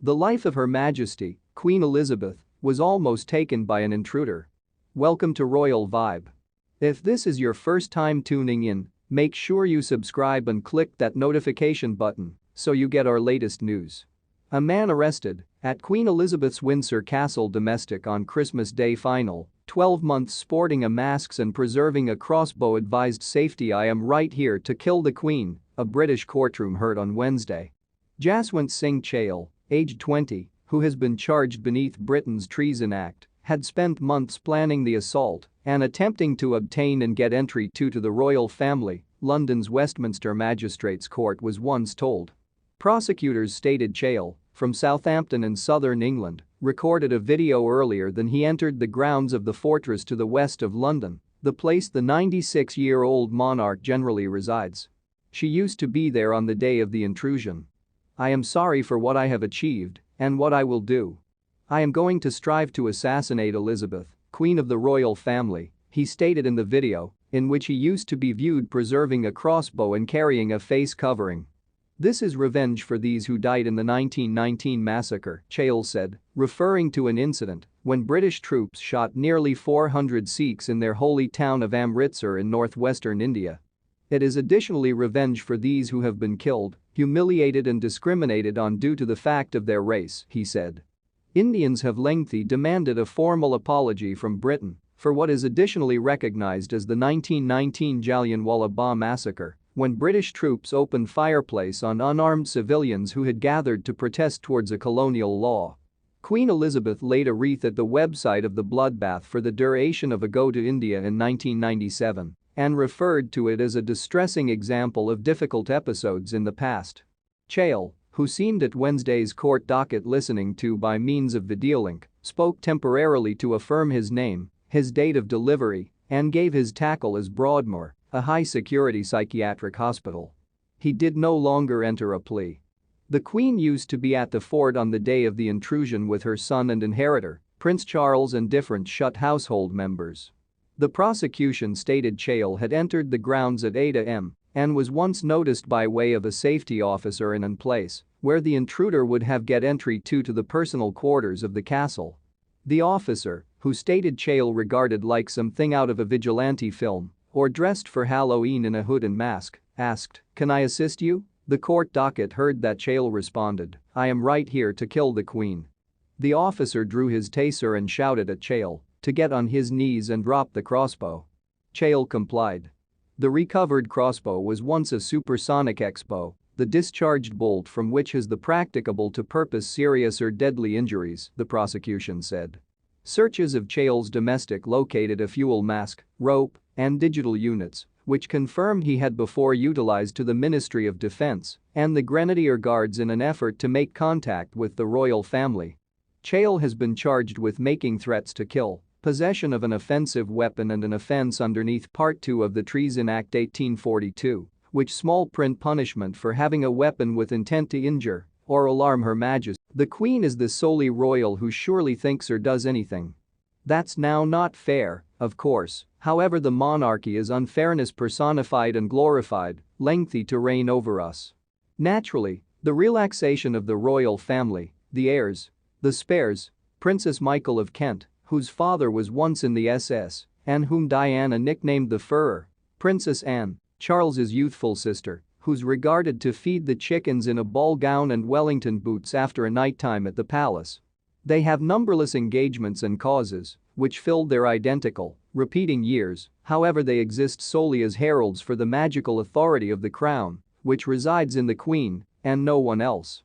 The life of Her Majesty, Queen Elizabeth, was almost taken by an intruder. Welcome to Royal Vibe. If this is your first time tuning in, make sure you subscribe and click that notification button so you get our latest news. A man arrested at Queen Elizabeth's Windsor Castle domestic on Christmas Day final, 12 months sporting a mask and preserving a crossbow advised safety. I am right here to kill the Queen, a British courtroom heard on Wednesday. Jaswant Singh Chahal, aged 20, who has been charged beneath Britain's Treason Act, had spent months planning the assault and attempting to obtain and get entry to the royal family, London's Westminster Magistrates Court was once told. Prosecutors stated Chahal, from Southampton in southern England, recorded a video earlier than he entered the grounds of the fortress to the west of London, the place the 96-year-old monarch generally resides. She used to be there on the day of the intrusion. I am sorry for what I have achieved and what I will do. I am going to strive to assassinate Elizabeth, Queen of the royal family, he stated in the video, in which he used to be viewed preserving a crossbow and carrying a face covering. This is revenge for these who died in the 1919 massacre, Chahal said, referring to an incident when British troops shot nearly 400 Sikhs in their holy town of Amritsar in northwestern India. It is additionally revenge for these who have been killed, humiliated and discriminated on due to the fact of their race, he said. Indians have lengthy demanded a formal apology from Britain for what is additionally recognized as the 1919 Jallianwala Bagh massacre, when British troops opened fireplace on unarmed civilians who had gathered to protest towards a colonial law. Queen Elizabeth laid a wreath at the website of the bloodbath for the duration of a go to India in 1997 and referred to it as a distressing example of difficult episodes in the past. Chahal, who seemed at Wednesday's court docket listening to by means of videolink, spoke temporarily to affirm his name, his date of delivery, and gave his tackle as Broadmoor, a high-security psychiatric hospital. He did no longer enter a plea. The Queen used to be at the fort on the day of the intrusion with her son and inheritor, Prince Charles, and different shut household members. The prosecution stated Chahal had entered the grounds at 8 a.m. and was once noticed by way of a safety officer in an place where the intruder would have get entry to the personal quarters of the castle. The officer, who stated Chahal regarded like something out of a vigilante film or dressed for Halloween in a hood and mask, asked, "Can I assist you?" The court docket heard that Chahal responded, "I am right here to kill the Queen." The officer drew his taser and shouted at Chahal to get on his knees and drop the crossbow. Chahal complied. The recovered crossbow was once a supersonic X-bow, the discharged bolt from which has the practicable to purpose serious or deadly injuries, the prosecution said. Searches of Chahal's domestic located a fuel mask, rope, and digital units, which confirmed he had before utilized to the Ministry of Defense and the Grenadier Guards in an effort to make contact with the royal family. Chahal has been charged with making threats to kill, possession of an offensive weapon, and an offense underneath Part 2 of the Treason Act 1842, which small print punishment for having a weapon with intent to injure or alarm Her Majesty. The Queen is the solely royal who surely thinks or does anything. That's now not fair, of course, however the monarchy is unfairness personified and glorified, lengthy to reign over us. Naturally, the relaxation of the royal family, the heirs, the spares, Princess Michael of Kent, whose father was once in the SS and whom Diana nicknamed the Furrer, Princess Anne, Charles's youthful sister, who's regarded to feed the chickens in a ball gown and Wellington boots after a nighttime at the palace. They have numberless engagements and causes, which filled their identical, repeating years, however they exist solely as heralds for the magical authority of the crown, which resides in the Queen and no one else.